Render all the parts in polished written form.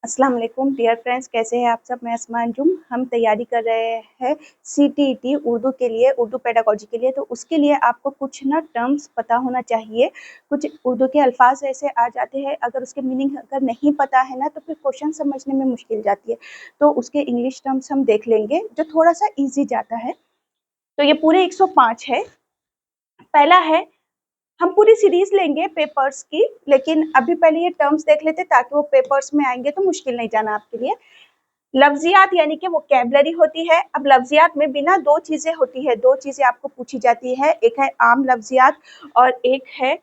अस्सलाम वालेकुम dear friends, कैसे हैं आप सब। मैं अस्मा अंजुम। हम तैयारी कर रहे हैं सीटीईटी उर्दू के लिए, उर्दू पेडागोजी के लिए। तो उसके लिए आपको कुछ ना टर्म्स पता होना चाहिए। कुछ उर्दू के अल्फाज ऐसे आ जाते हैं, अगर उसके मीनिंग अगर नहीं पता है ना तो फिर क्वेश्चन समझने में मुश्किल जाती है। तो उसके इंग्लिश टर्म्स हम देख लेंगे जो थोड़ा सा ईजी जाता है। तो ये पूरे 105 है। पहला है, हम पूरी सीरीज लेंगे पेपर्स की, लेकिन अभी पहले ये टर्म्स देख लेते ताकि वो पेपर्स में आएंगे तो मुश्किल नहीं जाना आपके लिए। लफ्जियात यानी कि वोकैबुलरी होती है। अब लफ्जियात में बिना दो चीजें होती है, दो चीजें आपको पूछी जाती है, एक है आम लफ्जियात और एक है,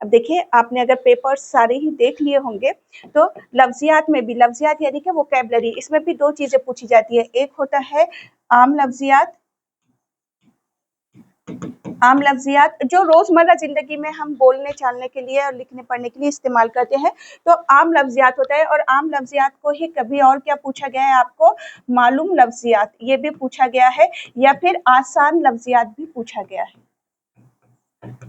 अब देखिए आपने अगर पेपर्स सारे ही देख लिए होंगे तो लफ्जियात में भी, लफ्जियात यानी कि वोकैबुलरी, इसमें भी दो चीजें पूछी जाती है। एक होता है आम लफ्जियात, आम लफ्जियात जो रोजमर्रा जिंदगी में हम बोलने चालने के लिए और लिखने पढ़ने के लिए इस्तेमाल करते हैं, तो आम लफ्जियात होता है। और आम लफ्जियात को ही कभी और क्या पूछा गया है आपको, मालूम लफ्जियात, ये भी पूछा गया है, या फिर आसान लफ्जियात भी पूछा गया है।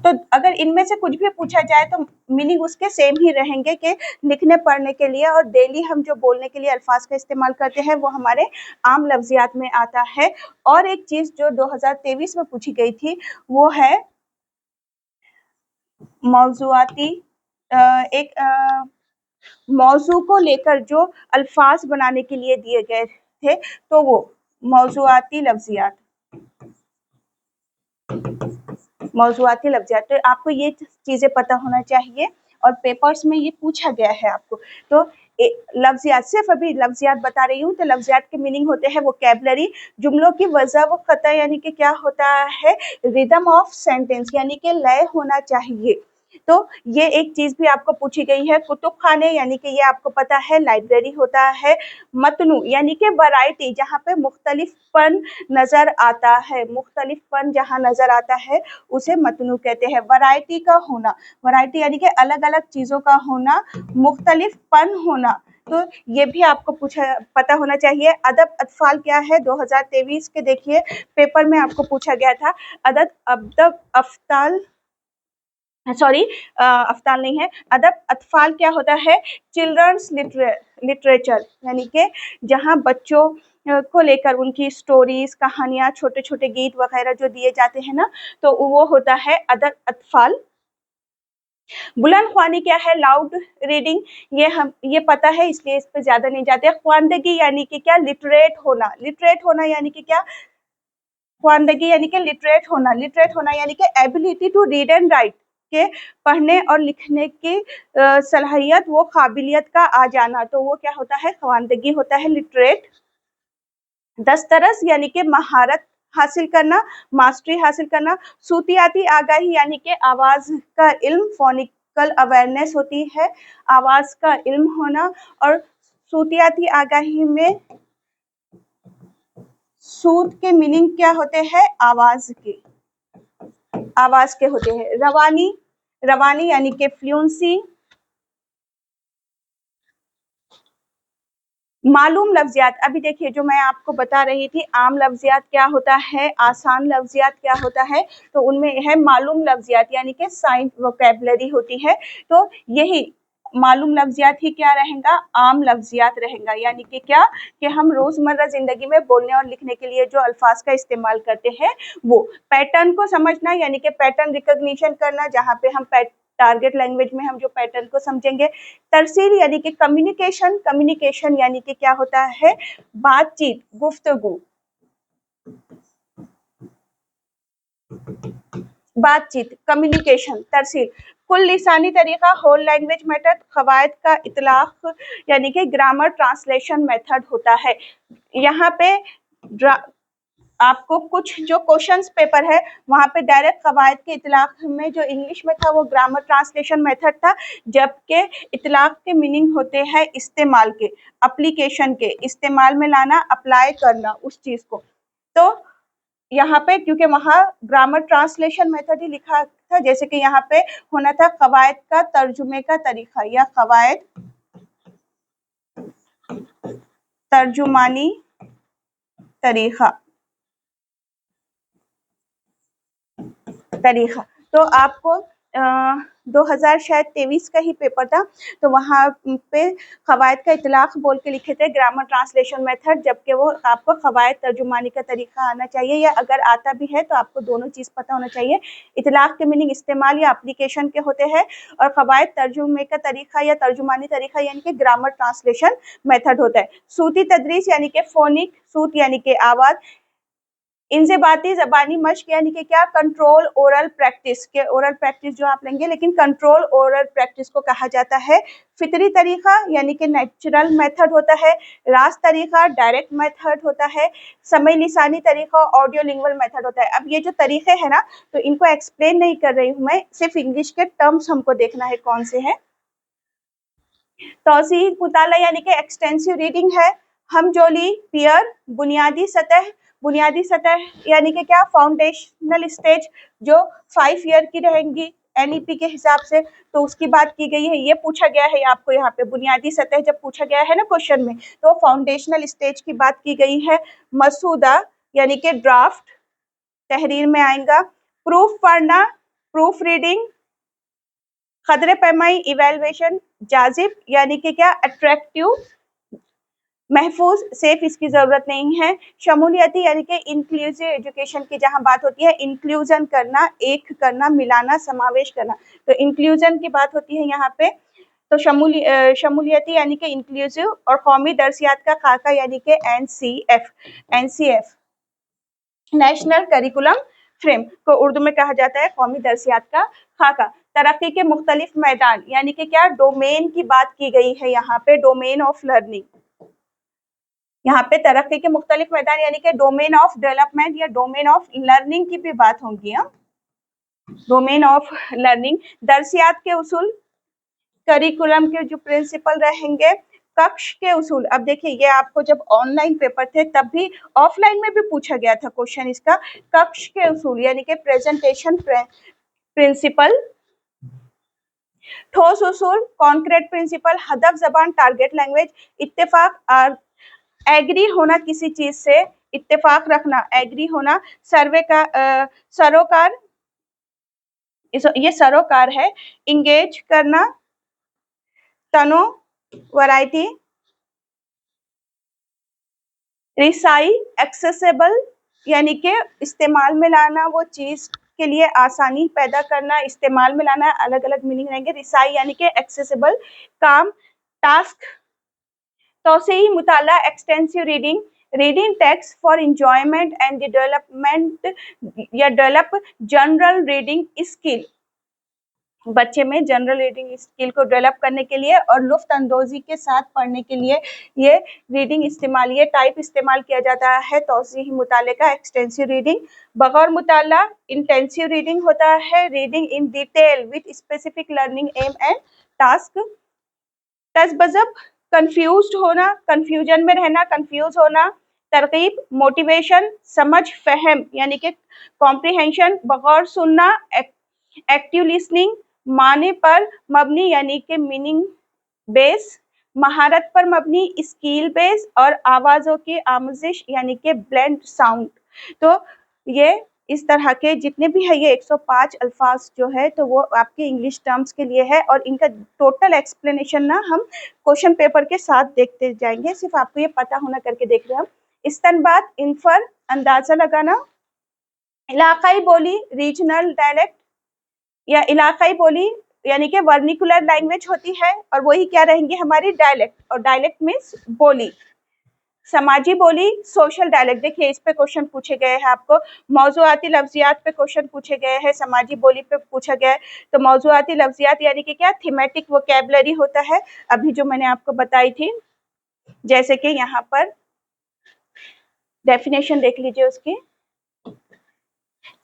तो अगर इनमें से कुछ भी पूछा जाए तो मीनिंग उसके सेम ही रहेंगे कि लिखने पढ़ने के लिए और डेली हम जो बोलने के लिए अल्फाज का इस्तेमाल करते हैं वो हमारे आम लफ्जियात में आता है। और एक चीज जो 2023 में पूछी गई थी वो है मौजुआती, एक मौजू को लेकर जो अल्फाज बनाने के लिए दिए गए थे, तो वो मौजुआती लफ्जियात, मौजुआती लफ्जियात। तो आपको ये चीजें पता होना चाहिए और पेपर्स में ये पूछा गया है आपको। तो लफ्जियात, सिर्फ अभी लफ्जियात बता रही हूँ। तो लफ्जियात के मीनिंग होते हैं वोकैबुलरी, जुमलों की वजह व खता, यानी कि क्या होता है, रिदम ऑफ सेंटेंस, यानी कि लय होना चाहिए। तो ये एक चीज भी आपको पूछी गई है। कुतुब खाने यानी कि ये आपको पता है लाइब्रेरी होता है। मतनू यानी कि वैरायटी, जहाँ पे मुख्तलिफपन नजर आता है, मुख्तलिफपन जहाँ नजर आता है उसे मतनू कहते हैं। वैरायटी का होना, वैरायटी यानी कि अलग अलग चीजों का होना, मुख्तलिफपन होना, तो ये भी आपको पूछा पता होना चाहिए। अदब अतफाल क्या है, 2023 के देखिए पेपर में आपको पूछा गया था। अदब अदब अफ्ताल, सॉरी अफ्ताल नहीं है, अदब अतफाल क्या होता है, चिल्ड्रंस लिटरेचर, यानी कि जहाँ बच्चों को लेकर उनकी स्टोरीज, कहानियां, छोटे छोटे गीत वगैरह जो दिए जाते हैं ना, तो वो होता है अदब अतफाल। बुलंद ख्वानी क्या है, लाउड रीडिंग, ये पता है इसलिए इस पे ज्यादा नहीं जाते। ख्वानदगी यानी कि क्या, लिटरेट होना, लिटरेट होना यानी कि क्या, ख्वानदगी यानी कि लिटरेट होना, लिटरेट होना यानी कि ability to read and write, के पढ़ने और लिखने की सलाहियत, वो काबिलियत का आ जाना, तो वो क्या होता है, ख्वानदगी होता है, लिटरेट। दस्तरस यानी कि महारत हासिल करना, मास्टरी हासिल करना। सूतियाती आगाही यानी कि आवाज का इल्म, फोनिकल अवेयरनेस होती है, आवाज का इल्म होना। और सूतियाती आगाही में सूत के मीनिंग क्या होते हैं, आवाज के, आवाज के होते हैं। रवानी, रवानी यानी कि फ्लुएंसी। मालूम लफ्जियात, अभी देखिए जो मैं आपको बता रही थी, आम लफ्जियात क्या होता है, आसान लफ्जियात क्या होता है, तो उनमें है मालूम लफ्जियात यानी कि साइंस वोकैबुलरी होती है। तो यही मालूम लफ्जियात ही क्या रहेगा, आम लफ्जियात रहेगा। यानी कि क्या, कि हम रोजमर्रा जिंदगी में बोलने और लिखने के लिए जो अल्फाज का इस्तेमाल करते हैं वो। पैटर्न को समझना यानी कि पैटर्न रिकॉग्निशन करना, जहाँ पे हम टारगेट लैंग्वेज में हम जो पैटर्न को समझेंगे। तरसील यानी कि कम्युनिकेशन, कम्युनिकेशन यानी कि क्या होता है, बातचीत, गुफ्तगू, बातचीत, कम्युनिकेशन, तरसील। कुल लिसानी तरीका, होल लैंग्वेज मेथड। कवायद का इतलाक यानी कि ग्रामर ट्रांसलेशन मेथड होता है। यहाँ पे आपको कुछ जो क्वेश्चंस पेपर है वहां पे डायरेक्ट कवायद के इतलाक में जो इंग्लिश में था वो ग्रामर ट्रांसलेशन मेथड था, जबकि इतलाक के मीनिंग होते हैं इस्तेमाल के, एप्लीकेशन के, इस्तेमाल में लाना, अप्लाई करना उस चीज को। तो यहाँ पे क्योंकि वहाँ ग्रामर ट्रांसलेशन मेथड ही लिखा था, जैसे कि यहाँ पे होना था कवायद का तर्जुमे का तरीका, या कवायद तर्जुमानी तरीका, तरीका। तो आपको 2023 का ही पेपर था, तो वहाँ पे क़वायद का इतलाक़ बोल के लिखे थे, ग्रामर ट्रांसलेशन मेथड, जबकि वो आपको क़वायद तर्जुमानी का तरीका आना चाहिए, या अगर आता भी है तो आपको दोनों चीज़ पता होना चाहिए। इतलाक़ के मीनिंग इस्तेमाल या एप्लीकेशन के होते हैं, और क़वायद तर्जुमे का तरीका या तर्जुमानी तरीका यानी कि ग्रामर ट्रांसलेशन मेथड होता है। सूती तदरीस यानी कि फ़ोनिक, सूत यानी कि आवाज़, इंज़िबाती ज़बानी मश्क यानी कि क्या, कंट्रोल ओरल प्रैक्टिस, के ओरल प्रैक्टिस जो आप लेंगे, लेकिन कंट्रोल ओरल प्रैक्टिस को कहा जाता है। फितरी तरीका यानी कि नेचुरल मेथड होता है। रास्त तरीका डायरेक्ट मेथड होता है। समय लिसानी तरीका ऑडियो लिंगुअल मेथड होता है। अब ये जो तरीके हैं ना, तो इनको एक्सप्लेन नहीं कर रही हूँ मैं, सिर्फ इंग्लिश के टर्म्स हमको देखना है कौन से हैं। तौसीह मुताला यानी कि एक्सटेंसिव रीडिंग है। हमजोली पियर, बुनियादी सतह यानी कि क्या, फाउंडेशनल स्टेज, जो 5 ईयर की रहेंगी एनईपी के हिसाब से, तो उसकी बात की गई है। ये पूछा गया है आपको यहाँ पे, बुनियादी सतह जब पूछा गया है ना क्वेश्चन में, तो फाउंडेशनल स्टेज की बात की गई है। मसूदा यानी कि ड्राफ्ट, तहरीर में आएगा। प्रूफ पढ़ना, प्रूफ रीडिंग। खदरे पैमाई इवेलुएशन, जाजिब यानी कि क्या, अट्रैक्टिव। महफूज, सेफ इसकी जरूरत नहीं है। शमूलियती यानी कि इंक्लूसिव एजुकेशन की जहाँ बात होती है, इंक्लूजन करना, एक करना, मिलाना, समावेश करना, तो इंक्लूजन की बात होती है यहाँ पे। तो शमूलियती यानी कि इंक्लूसिव, और कौमी दरसियात का खाका यानी कि एनसीएफ, नेशनल करिकुलम फ्रेम को उर्दू में कहा जाता है कौमी दरसियात का खाका। तरक्की के मुख्तलिफ मैदान यानी कि क्या, डोमेन की बात की गई है यहाँ पे, डोमेन ऑफ लर्निंग। यहाँ पे तरक्की के मुख्तलिफ मैदान यानी कि डोमेन ऑफ डेवलपमेंट या डोमेन ऑफ लर्निंग की भी बात होगी। डोमेन ऑफ लर्निंग, दरसियात के उसूल, करिकुलम के जो प्रिंसिपल रहेंगे, कक्ष के उसूल। अब देखिए, ये आपको जब ऑनलाइन पेपर थे तब भी, ऑफलाइन में भी पूछा गया था क्वेश्चन इसका। कक्ष के उसूल यानी कि प्रेजेंटेशन प्रिंसिपल। ठोस उसूल, कॉन्क्रीट प्रिंसिपल, हदफ जबान, टारगेट लैंग्वेज। इत्तेफाक, एग्री होना किसी चीज से, इत्तेफाक रखना, एग्री होना। सर्वे का सरोकार, ये सरोकार है। इंगेज करना, तनो, वैरायटी। रिसाई, एक्सेसिबल यानी कि इस्तेमाल में लाना, वो चीज के लिए आसानी पैदा करना, इस्तेमाल में लाना, अलग अलग मीनिंग रहेंगे। रिसाई यानी कि एक्सेसिबल, काम, टास्क। तौसीही मुताला, extensive reading, reading text for enjoyment and development या डेवलप जनरल रीडिंग स्किल, बच्चे में जनरल रीडिंग स्किल को डेवलप करने के लिए और लुफ्त अंदोजी के साथ पढ़ने के लिए ये रीडिंग इस्तेमाल, ये टाइप इस्तेमाल किया जाता है तौसीही मुताले का, एक्सटेंसिव रीडिंग। बगौर मुताला इंटेंसिव रीडिंग होता है, reading in detail with specific learning aim and task. तज़ब्ज़ब, कंफ्यूज्ड होना, कंफ्यूजन में रहना, कंफ्यूज होना। तरकीब, मोटिवेशन, समझ, फहम यानी कि कॉम्प्रिहेंशन। बगौर सुनना, एक्टिव लिसनिंग। माने पर मबनी यानी कि मीनिंग बेस। महारत पर मबनी, स्किल बेस। और आवाज़ों की आमोजिश यानी कि ब्लेंड साउंड। तो ये इस तरह के जितने भी है, ये 105 अल्फाज जो है, तो वो आपके इंग्लिश टर्म्स के लिए है, और इनका टोटल एक्सप्लेनेशन ना हम क्वेश्चन पेपर के साथ देखते जाएंगे, सिर्फ आपको ये पता होना करके देख रहे हैं हम। इस्तनबात, इन्फर, अंदाजा लगाना। इलाकाई बोली, रीजनल डायलेक्ट या इलाकाई बोली यानी कि वर्निकुलर लैंग्वेज होती है, और वही क्या रहेंगी हमारी, डायलेक्ट, और डायलेक्ट मीन्स बोली। समाजी बोली, सोशल डायलेक्ट, देखिए इस पे क्वेश्चन पूछे गए हैं आपको। मौजूआती लफ्जियात पे क्वेश्चन पूछे गए हैं, समाजी बोली पे पूछा गया है। तो मौजूआती लफ्जियात यानी कि क्या, थीमेटिक वोकैबुलरी होता है, अभी जो मैंने आपको बताई थी, जैसे कि यहाँ पर डेफिनेशन देख लीजिए उसकी।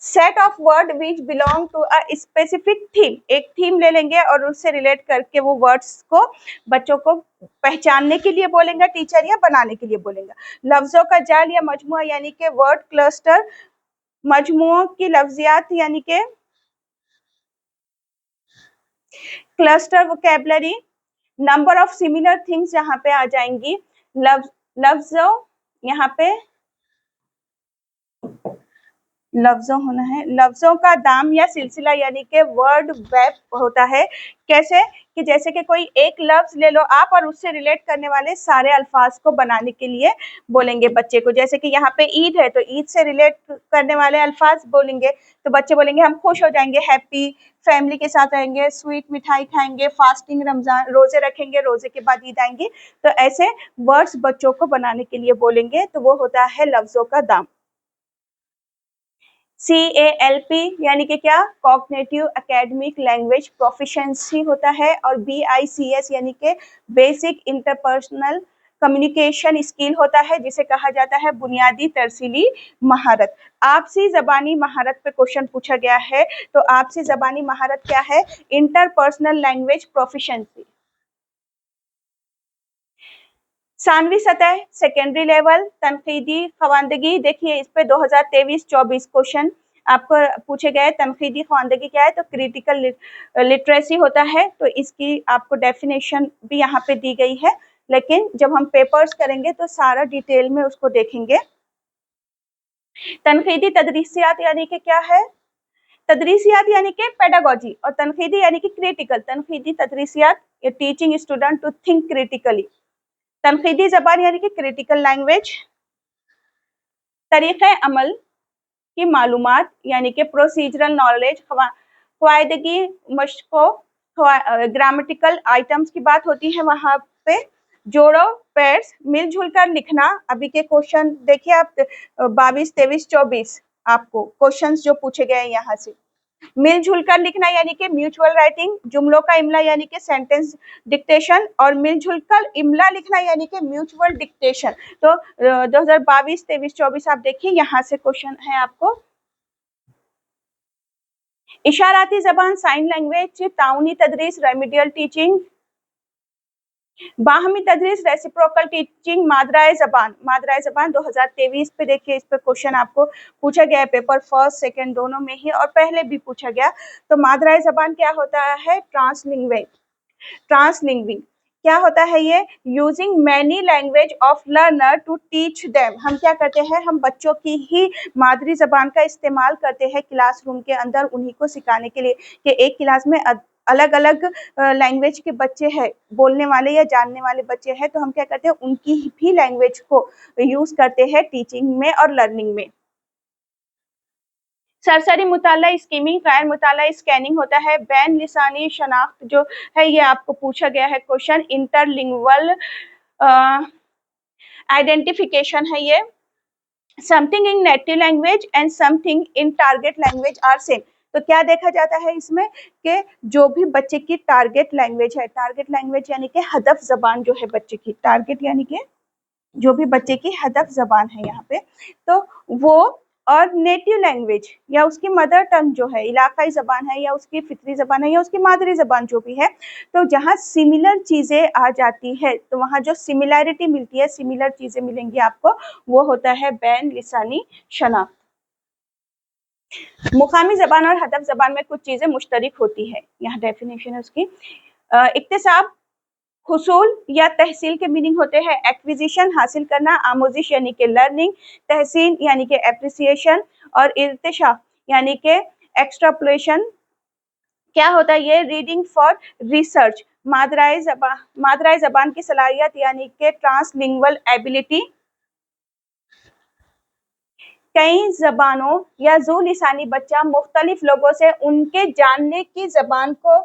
Set of word which belong to a specific theme, एक थीम ले लेंगे और उससे रिलेट करके वो वर्ड्स को बच्चों को पहचानने के लिए बोलेंगे टीचर, या बनाने के लिए बोलेंगे। लफ्जों का जाल या मजमुआ यानी कि वर्ड क्लस्टर, मजमुओं की लफ्जियात यानी कि cluster vocabulary. Number of similar things यहाँ पे आ जाएंगी। लफ्जों यहाँ पे लफ्जों होना है, लफ्जों का दाम या सिलसिला यानी कि वर्ड वेब होता है। कैसे कि जैसे कि कोई एक लफ्ज ले लो आप और उससे रिलेट करने वाले सारे अल्फाज को बनाने के लिए बोलेंगे बच्चे को। जैसे कि यहाँ पे ईद है तो ईद से रिलेट करने वाले अल्फाज बोलेंगे तो बच्चे बोलेंगे हम खुश हो जाएंगे, हैप्पी, फैमिली के साथ रहेंगे, स्वीट मिठाई खाएंगे, फास्टिंग रमजान रोजे रखेंगे, रोजे के बाद ईद आएंगी। तो ऐसे वर्ड्स बच्चों को बनाने के लिए बोलेंगे तो वो होता है लफ्जों का दाम। CALP यानी कि क्या, कॉग्निटिव एकेडमिक लैंग्वेज प्रोफिशिएंसी होता है। और BICS यानी कि बेसिक इंटरपर्सनल कम्युनिकेशन स्किल होता है, जिसे कहा जाता है बुनियादी तरसीली महारत। आपसी जबानी महारत पे क्वेश्चन पूछा गया है, तो आपसी जबानी महारत क्या है? Interpersonal language proficiency. सानवी सतह सेकेंडरी लेवल तनकीदी खवानदगी, देखिए इस पे 2023-24 क्वेश्चन आपको पूछे गए। तनकीदी खवानदगी क्या है? तो क्रिटिकल लिटरेसी होता है। तो इसकी आपको डेफिनेशन भी यहाँ पे दी गई है, लेकिन जब हम पेपर्स करेंगे तो सारा डिटेल में उसको देखेंगे। तनकीदी तदरीसियात यानी कि क्या है? तदरीसियात यानी कि पेडागोजी, और तनकीदी यानी कि क्रिटिकल। तनकीदी तदरीसियात teaching student to think critically. तनकीदी जबान यानी कि क्रिटिकल लैंग्वेज। तरीक़े अमल की मालूमात यानी कि प्रोसीजरल नॉलेज। क़वायदगी मशक़ों, ग्रामेटिकल आइटम्स की बात होती है वहाँ पे। जोड़ो पेयर्स, मिलजुल कर लिखना। अभी के क्वेश्चन देखिए आप 22, 23, 24 आपको क्वेश्चंस जो पूछे गए हैं यहाँ से। मिलजुल कर लिखना यानी कि म्यूचुअल राइटिंग। जुमलों का इमला यानी कि सेंटेंस डिक्टेशन। और मिलजुल कर इमला लिखना यानी कि म्यूचुअल डिक्टेशन। तो 2022, 23, 24 आप देखिए यहाँ से क्वेश्चन है आपको। इशाराती जबान, साइन लैंग्वेज, ताउनी तदरीस, रेमिडियल टीचिंग, बाहमी तदरीस, रेसिप्रोकल टीचिंग, मादराए जबान। मादराए जबान 2023 पे देखिए, इस पे क्वेश्चन आपको पूछा गया है पेपर फर्स्ट सेकंड दोनों में ही, और पहले भी पूछा गया। तो मादराए जबान क्या होता है? ट्रांसलिंग्विंग। ट्रांसलिंग्विंग क्या होता है? ये using many language of learner to teach them. हम क्या करते हैं? हम बच्चों की ही मादरी जबान का इस्तेमाल करते हैं क्लासरूम के अंदर उन्हीं को सिखाने के लिए, कि एक क्लास में अलग अलग लैंग्वेज के बच्चे हैं, बोलने वाले या जानने वाले बच्चे हैं, तो हम क्या करते हैं? उनकी भी लैंग्वेज को यूज करते हैं टीचिंग में और लर्निंग में। सरसरी मुताला स्कीमिंग, गैर मुताला स्कैनिंग होता है। बैन लिसानी शनाख्त जो है ये आपको पूछा गया है क्वेश्चन। इंटरलिंगुअल आइडेंटिफिकेशन है ये। Something in native language and something in target language are same. तो क्या देखा जाता है इसमें कि जो भी बच्चे की टारगेट लैंग्वेज है, टारगेट लैंग्वेज यानी कि हदफ जबान जो है बच्चे की, टारगेट यानी कि जो भी बच्चे की हदफ जबान है यहाँ पे, तो वो और नेटिव लैंग्वेज या उसकी मदर टंग जो है, इलाकाई जबान है या उसकी फितरी जबान है या उसकी मादरी जबान जो भी है, तो जहाँ सिमिलर चीजें आ जाती है तो वहाँ जो सिमिलैरिटी मिलती है, सिमिलर चीजें मिलेंगी आपको, वो होता है बैन लिसानी शनाख्त। मुकामी जबान और हदफ जबान में कुछ चीजें मुश्तरक होती है, यहाँ डेफिनेशन है उसकी। इक्तिसाब, हुसूल या तहसील के मीनिंग होते हैं एक्विजिशन, हासिल करना, आमोजिश यानी कि लर्निंग, तहसीन यानी कि एप्रिसिएशन, और इर्तिशा यानी कि एक्सट्रापोलेशन। क्या होता है ये? Reading for research. मादराए जबान की सलाहियत यानी कि ट्रांसलिंगुअल एबिलिटी। कई जबानों या जू लिसानी बच्चा मुख्तलिफ लोगों से उनके जानने की जबान को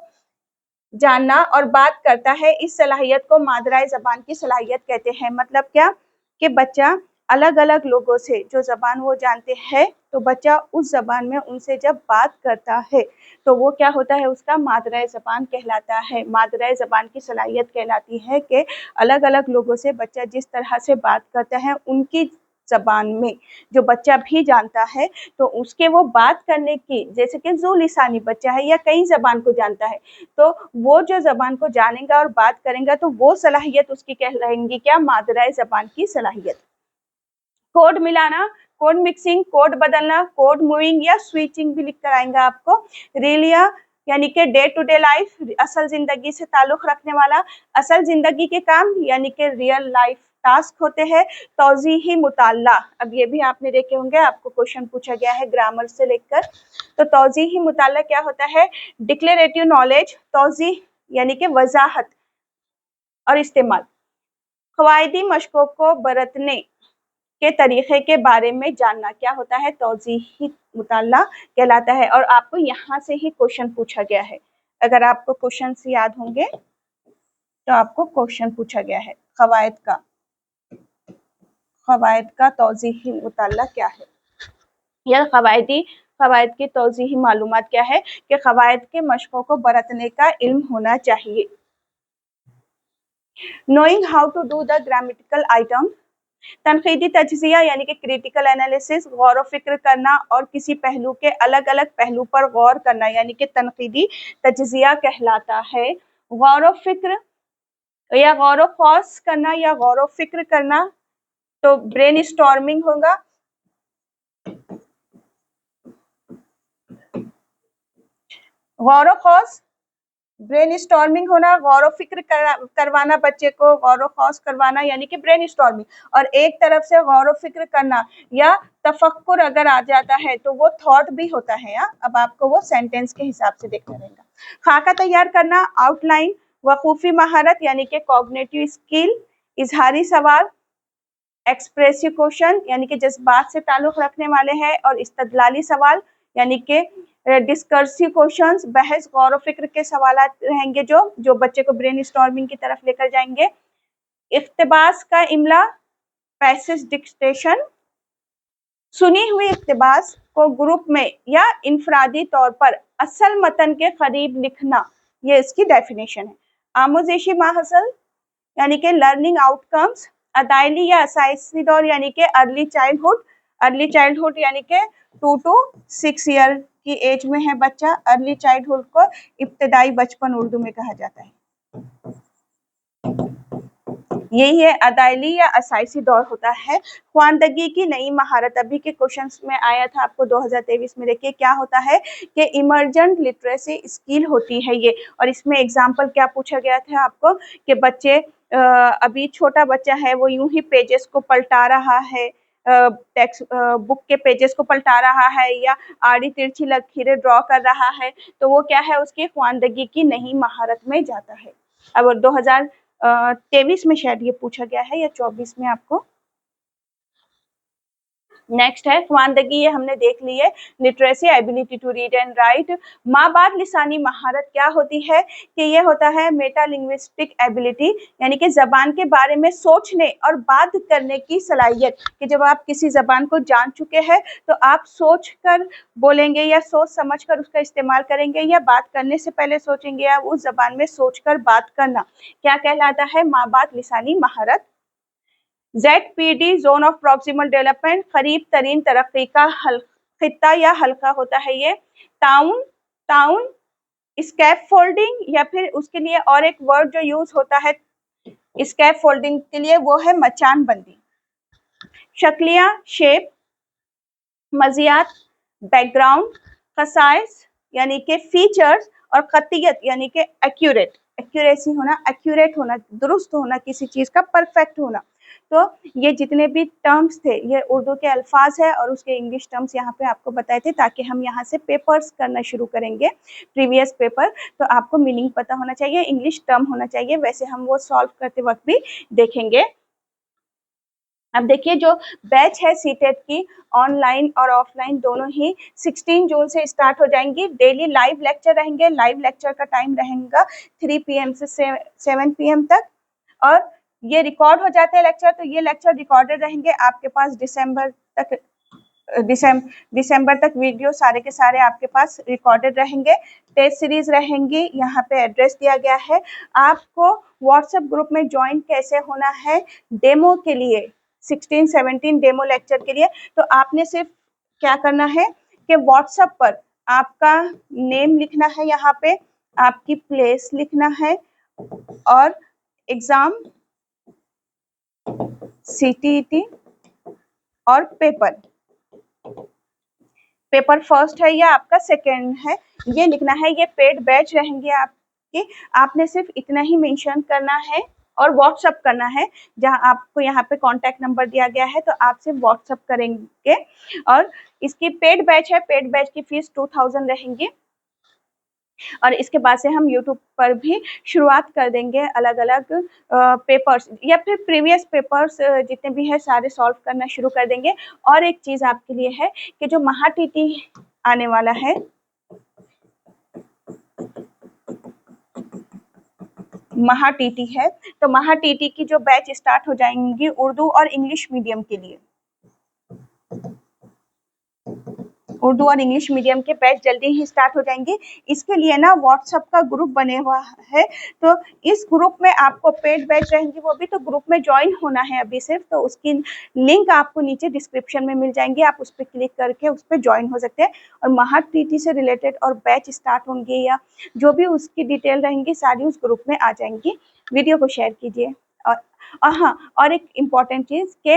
जानना और बात करता है, इस सलाहियत को मादराए जबान की सलाहियत कहते हैं। मतलब क्या कि बच्चा अलग अलग लोगों से जो जबान वो जानते हैं, तो बच्चा उस जबान में उनसे जब बात करता है तो वो क्या होता है? उसका मादराए जबान कहलाता है। मादराए जबान की सलाहियत कहलाती है कि अलग अलग लोगों से बच्चा जिस तरह से बात करता है उनकी जबान में जो बच्चा भी जानता है, तो उसके वो बात करने की, जैसे कि जू लिसानी बच्चा है या कई जबान को जानता है, तो वो जो जबान को जानेगा और बात करेगा तो वो सलाहियत उसकी कहलाएंगी क्या? मादराए जबान की सलाहियत। कोड मिलाना, कोड मिक्सिंग, कोड बदलना, कोड मूविंग या स्विचिंग भी लिख कर आएंगे आपको। रिलिया यानी कि डे टू डे लाइफ, असल जिंदगी से ताल्लुक रखने वाला, असल जिंदगी के काम यानी कि रियल लाइफ टास्क होते हैं तौज़ीही मुताल्ला। अब ये भी आपने देखे होंगे, आपको क्वेश्चन पूछा गया है ग्रामर से लेकर। तो तौज़ीही मुताल्ला क्या होता है? डिक्लेरेटिव नॉलेज, तौज़ीह यानी कि वजाहत और इस्तेमाल, क़वायदी मशकों को बरतने के तरीके के बारे में जानना क्या होता है? तौज़ीही मुताल्ला कहलाता है। और आपको यहाँ से ही क्वेश्चन पूछा गया है। अगर आपको क्वेश्चंस याद होंगे तो आपको क्वेश्चन पूछा गया है क़वायद का तौज़ीही मुताल्ला क्या है, या क़वायद की तौज़ीही मालूमात क्या है कि क़वायद के मशकों को बरतने का इल्म होना चाहिए। Knowing how to do the grammatical item, तनकीदी तज्ज़िया यानी कि क्रिटिकल एनालिसिस, गौर व फिक्र करना और किसी पहलू के अलग अलग पहलू पर गौर करना यानी कि तनकीदी तज्ज़िया कहलाता है। गौर व फिक्र या गौर व खौस करना या गौर व फिक्र करना तो ब्रेन स्टॉर्मिंग होगा। गौर व खौस ब्रेन स्टॉर्मिंग होना, गौर व फिक्र करवाना, बच्चे को गौर व खौस करवाना यानी कि ब्रेन स्टॉर्मिंग। और एक तरफ से गौर व फिक्र करना या तफक्कुर अगर आ जाता है तो वो थॉट भी होता है। अब आपको वो सेंटेंस के हिसाब से देखना रहेगा। खाका तैयार करना, आउटलाइन, वकूफ़ी महारत यानी कि कॉग्निटिव स्किल, इजहारी सवाल, एक्सप्रेसिव क्वेश्चन यानी कि जज्बात से ताल्लुक़ रखने वाले हैं, और इस्तदलाली सवाल यानी कि डिस्कर्सिव क्वेश्चंस, बहस गौर व फिक्र के सवाल रहेंगे जो बच्चे को ब्रेन स्टॉर्मिंग की तरफ लेकर जाएंगे। इख्तिबास का इमला, पैसेज डिक्टेशन, सुनी हुई इख्तिबास को ग्रुप में या इनफरादी तौर पर असल मतन के करीब लिखना, ये इसकी डेफिनेशन है। आमोज़ेशी माहसल यानी कि लर्निंग आउटकम्स, अदायली या असाइसी दौर यानी कि अर्ली चाइल्डहुड यानी कि 2 to 6 ईयर की एज में है बच्चा। अर्ली चाइल्डहुड को इब्तदाई बचपन उर्दू में कहा जाता है। यही है अदायली या असाइसी दौर होता है। ख्वानदगी की नई महारत, अभी के क्वेश्चंस में आया था आपको 2023 में। देखिए क्या होता है कि इमर्जेंट लिटरेसी स्किल होती है ये। और इसमें एग्जाम्पल क्या पूछा गया था आपको कि बच्चे अभी छोटा बच्चा है वो यूं ही पेजेस को पलटा रहा है, टेक्स्ट बुक के पेजेस को पलटा रहा है या आड़ी तिरछी लकीरें ड्रॉ कर रहा है, तो वो क्या है उसकी ख्वानदगी की नई महारत में जाता है। अब 2023 में शायद ये पूछा गया है या 24 में आपको। नेक्स्ट है ख्वानदगी, ये हमने देख ली है। Literacy, ability to read and write. माँ बाप लिसानी महारत क्या होती है कि ये होता है मेटा लिंग्विस्टिक एबिलिटी यानी कि जबान के बारे में सोचने और बात करने की सलाहियत, कि जब आप किसी जबान को जान चुके हैं तो आप सोच कर बोलेंगे या सोच समझ कर उसका इस्तेमाल करेंगे, या बात करने से पहले सोचेंगे, या उस जबान में सोच कर बात करना क्या कहलाता है? माँ बाप लिसानी महारत। ZPD zone of proximal development, करीब तरीन तरक्की का खित्ता या हल्का होता है ये। टाउन स्कैफोल्डिंग, या फिर उसके लिए और एक वर्ड जो यूज होता है स्कैफोल्डिंग के लिए वो है मचान बंदी। शक्लियां, शेप, मजियात, बैकग्राउंड, खसाइस यानी कि फीचर्स, और खतियत यानी कि एक्यूरेसी होना, एक्यूरेट होना, दुरुस्त होना, किसी चीज का परफेक्ट होना। तो ये जितने भी टर्म्स थे ये उर्दू के अल्फाज है और उसके इंग्लिश टर्म्स यहाँ पे आपको बताए थे, ताकि हम यहाँ से पेपर्स करना शुरू करेंगे, प्रीवियस पेपर। तो आपको मीनिंग पता होना चाहिए, इंग्लिश टर्म होना चाहिए, वैसे हम वो सॉल्व करते वक्त भी देखेंगे। अब देखिए जो बैच है सीटेट की, ऑनलाइन और ऑफलाइन दोनों ही 16 जून से स्टार्ट हो जाएंगी। डेली लाइव लेक्चर रहेंगे। लाइव लेक्चर का टाइम रहेगा 3 PM से 7 PM तक, और ये रिकॉर्ड हो जाते हैं लेक्चर, तो ये लेक्चर रिकॉर्डेड रहेंगे आपके पास दिसंबर तक वीडियो सारे के सारे आपके पास रिकॉर्डेड रहेंगे। टेस्ट सीरीज रहेंगी, यहाँ पे एड्रेस दिया गया है। आपको व्हाट्सएप ग्रुप में ज्वाइन कैसे होना है डेमो के लिए, 16-17 डेमो लेक्चर के लिए, तो आपने सिर्फ क्या करना है कि व्हाट्सएप पर आपका नेम लिखना है, यहाँ पे आपकी प्लेस लिखना है, और एग्जाम CTET और पेपर फर्स्ट है या आपका सेकेंड है, ये लिखना है। ये पेड बैच रहेंगे आपके, आपने सिर्फ इतना ही मेंशन करना है और व्हाट्सअप करना है, जहां आपको यहाँ पे कॉन्टैक्ट नंबर दिया गया है, तो आप सिर्फ व्हाट्सअप करेंगे। और इसकी पेड बैच है, पेड बैच की फीस 2000 रहेंगी। और इसके बाद से हम यूट्यूब पर भी शुरुआत कर देंगे अलग अलग पेपर्स या फिर प्रीवियस पेपर्स जितने भी है सारे सॉल्व करना शुरू कर देंगे। और एक चीज़ आपके लिए है कि जो महा टीटी आने वाला है, महा टीटी है, तो महा टीटी की जो बैच स्टार्ट हो जाएंगी उर्दू और इंग्लिश मीडियम के लिए। उर्दू और इंग्लिश मीडियम के बैच जल्दी ही स्टार्ट हो जाएंगे। इसके लिए ना व्हाट्सएप का ग्रुप बने हुआ है, तो इस ग्रुप में आपको पेड बैच रहेंगी वो भी, तो ग्रुप में ज्वाइन होना है अभी सिर्फ। तो उसकी लिंक आपको नीचे डिस्क्रिप्शन में मिल जाएंगी, आप उस पर क्लिक करके उस पर ज्वाइन हो सकते हैं। और महा टीटी से रिलेटेड और बैच स्टार्ट होंगे या जो भी उसकी डिटेल रहेंगी सारी उस ग्रुप में आ जाएंगी। वीडियो को शेयर कीजिए। और हाँ, और एक इम्पॉर्टेंट चीज़ कि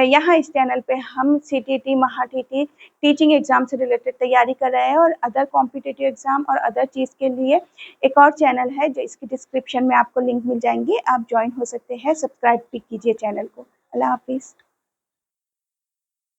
यहाँ इस चैनल पे हम सीटीटी, महा टीटी टीचिंग एग्जाम से रिलेटेड तैयारी कर रहे हैं, और अदर कॉम्पिटिटिव एग्जाम और अदर चीज़ के लिए एक और चैनल है जो इसकी डिस्क्रिप्शन में आपको लिंक मिल जाएंगी, आप ज्वाइन हो सकते हैं। सब्सक्राइब भी कीजिए चैनल को। अल्लाह हाफिज़।